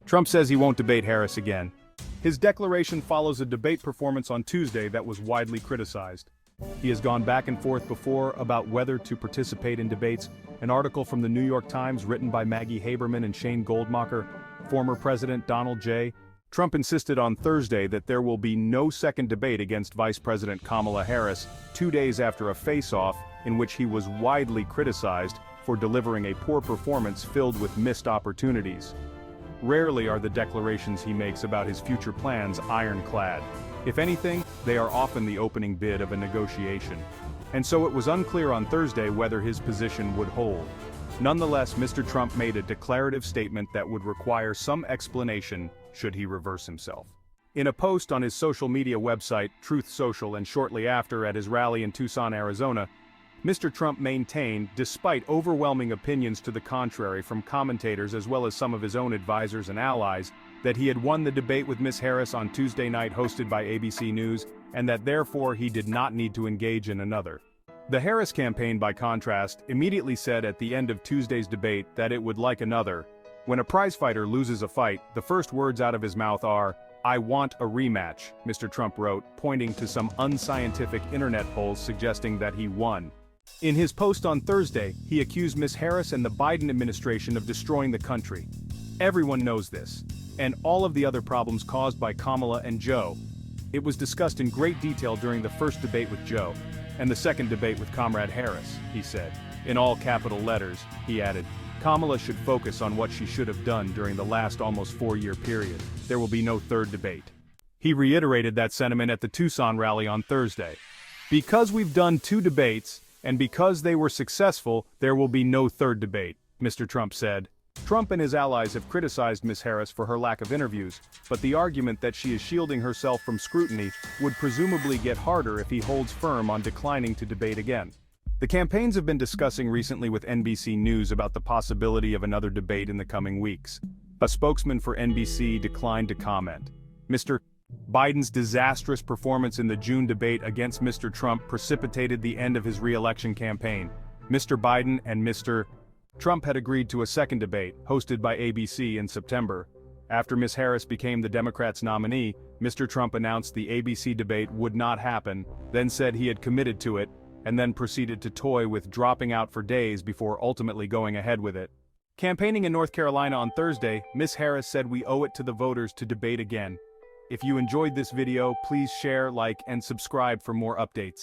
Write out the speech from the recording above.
Trump says he won't debate Harris again. His declaration follows a debate performance on Tuesday that was widely criticized. He has gone back and forth before about whether to participate in debates. An article from the New York Times written by Maggie Haberman and Shane Goldmacher, former President Donald J. Trump insisted on Thursday that there will be no second debate against Vice President Kamala Harris, 2 days after a face-off in which he was widely criticized for delivering a poor performance filled with missed opportunities. Rarely are the declarations he makes about his future plans ironclad. If anything, they are often the opening bid of a negotiation. And so it was unclear on Thursday whether his position would hold. Nonetheless, Mr. Trump made a declarative statement that would require some explanation should he reverse himself. In a post on his social media website, Truth Social, and shortly after at his rally in Tucson, Arizona, Mr. Trump maintained, despite overwhelming opinions to the contrary from commentators as well as some of his own advisors and allies, that he had won the debate with Ms. Harris on Tuesday night hosted by ABC News, and that therefore he did not need to engage in another. The Harris campaign, by contrast, immediately said at the end of Tuesday's debate that it would like another. When a prizefighter loses a fight, the first words out of his mouth are, "I want a rematch," Mr. Trump wrote, pointing to some unscientific internet polls suggesting that he won. In his post on Thursday, he accused Ms. Harris and the Biden administration of destroying the country. Everyone knows this, and all of the other problems caused by Kamala and Joe. It was discussed in great detail during the first debate with Joe, and the second debate with Comrade Harris, he said. In all capital letters, he added, Kamala should focus on what she should have done during the last almost 4-year period. There will be no third debate. He reiterated that sentiment at the Tucson rally on Thursday. Because we've done 2 debates, and because they were successful, there will be no third debate, Mr. Trump said. Trump and his allies have criticized Ms. Harris for her lack of interviews, but the argument that she is shielding herself from scrutiny would presumably get harder if he holds firm on declining to debate again. The campaigns have been discussing recently with NBC News about the possibility of another debate in the coming weeks. A spokesman for NBC declined to comment. Mr. Biden's disastrous performance in the June debate against Mr. Trump precipitated the end of his re-election campaign. Mr. Biden and Mr. Trump had agreed to a second debate, hosted by ABC in September. After Ms. Harris became the Democrats' nominee, Mr. Trump announced the ABC debate would not happen, then said he had committed to it, and then proceeded to toy with dropping out for days before ultimately going ahead with it. Campaigning in North Carolina on Thursday, Ms. Harris said we owe it to the voters to debate again. If you enjoyed this video, please share, like, and subscribe for more updates.